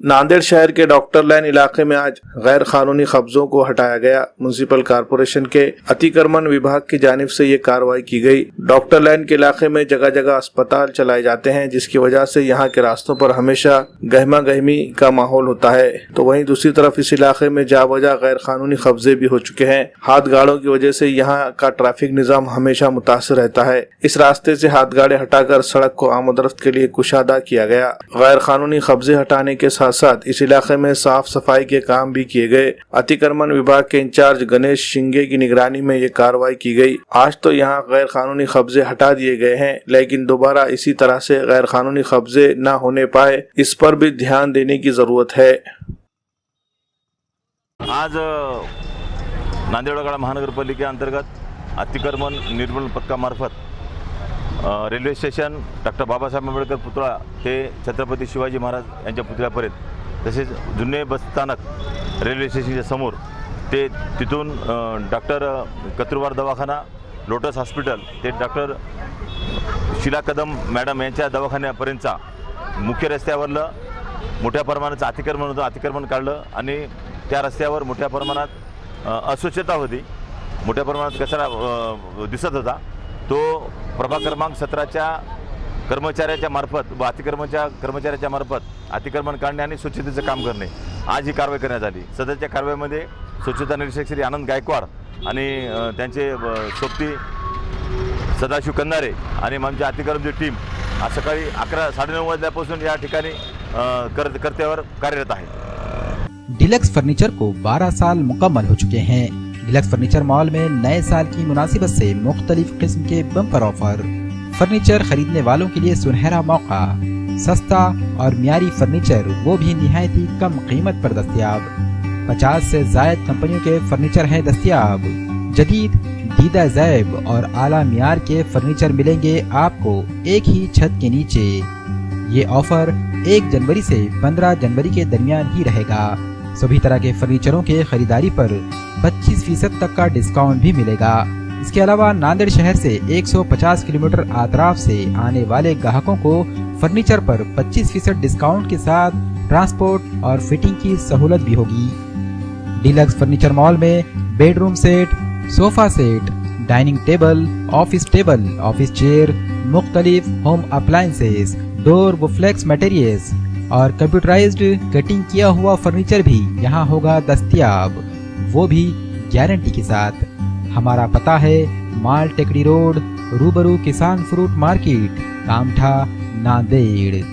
नांदेड़ शहर के doctor line इलाके में आज गैर कानूनी कब्जों को हटाया गया। म्युनिसिपल कॉरपोरेशन के अतिक्रमण विभाग की जानिब से ये कार्रवाई की गई। डॉक्टर लाइन के इलाके में जगह जगह अस्पताल चलाए जाते हैं, जिसकी वजह से यहाँ के रास्तों पर हमेशा गहमा गहमी का माहौल होता है। तो वहीं दूसरी तरफ इस इलाके में जावजा गैर कानूनी कब्जे भी हो चुके हैं। हाथ गाड़ों की वजह से यहाँ का ट्रैफिक निजाम हमेशा मुतासर रहता है। इस रास्ते से हाथ गाड़े हटाकर सड़क को आमदरफ्त के लिए कुशादा किया गया। गैर कानूनी कब्जे हटाने के साथ साथ इस इलाके में साफ सफाई के काम भी किए गए। अतिक्रमण विभाग के इंचार्ज गणेश शिंगे की निगरानी में ये कार्रवाई की गई। आज तो यहाँ गैर कानूनी कब्जे हटा दिए गए हैं, लेकिन दोबारा इसी तरह से गैर कानूनी कब्जे न होने पाए, इस पर भी ध्यान देने की जरूरत है। आज नांदेड़ महानगरपालिके अंतर्गत अतिक्रमण निर्मूलन पथकामार्फत railway station doctor Babasaheb Ambedkar पुतळा ते छत्रपती शिवाजी महाराज यांच्या पुतळ्यापर्यंत, तसेच जुने बसस्थानक रेल्वे स्टेशनच्या समोर ते तिथून डॉक्टर कत्रुवार दवाखाना, लोटस हॉस्पिटल ते डॉक्टर शीला कदम मॅडम यांच्या दवाखान्यापर्यंतचा मुख्य रस्त्यावरलं मोठ्या प्रमाणाचं अतिक्रमण होतं। अतिक्रमण काढलं आणि त्या रस्त्यावर मोठ्या प्रमाणात अस्वच्छता होती, मोठ्या प्रमाणात कचरा दिसत होता। तो प्रभाग क्रमांक 17च्या कर्मचाऱ्याच्या मार्फत व अतिक्रमणच्या कर्मचाऱ्याच्या मार्फत अतिक्रमण काढणे आणि स्वच्छतेचं काम करणे, आज ही कारवाई करण्यात आली। सदरच्या कारवाईमध्ये स्वच्छता निरीक्षक श्री आनंद गायकवाड आणि त्यांचे सोबती सदाशिव कंदारे आणि आमच्या अतिक्रमणची टीम आज सकाळी 11-9:30 वाजल्यापासून या ठिकाणी कर्तव्यावर कार्यरत आहे। डिलक्स फर्नीचर को 12 साल मुकम्मल हो चुके हैं। डिलक्स फर्नीचर मॉल में नए साल की मुनासिबत से मुख्तलिफ किस्म के बम्पर ऑफर। फर्नीचर खरीदने वालों के लिए सुनहरा मौका, सस्ता और मियारी फर्नीचर, वो भी निहायती कम कीमत पर दस्तयाब। 50 से जायद कंपनियों के फर्नीचर हैं दस्तयाब। जदीद, दीदा ज़ैब और आला मियार के फर्नीचर मिलेंगे आपको एक ही छत के नीचे। ये ऑफर 1 जनवरी से 15 जनवरी के दरमियान ही रहेगा। सभी तरह के फर्नीचरों के खरीदारी पर 25% तक का डिस्काउंट भी मिलेगा। इसके अलावा नांदेड़ शहर से 150 किलोमीटर आतराफ से आने वाले ग्राहकों को फर्नीचर पर 25% डिस्काउंट के साथ ट्रांसपोर्ट और फिटिंग की सहूलत भी होगी। डिलक्स फर्नीचर मॉल में bedroom set, sofa set, dining table, office chair, मुख्तलिफ होम अप्लायंसेस, डोर व फ्लेक्स मटेरियल्स और कंप्यूटराइज्ड कटिंग किया हुआ फर्नीचर भी यहाँ होगा दस्तयाब, वो भी गारंटी के साथ। हमारा पता है माल टेकड़ी रोड, रूबरू किसान फ्रूट मार्केट, कामठा, नांदेड़।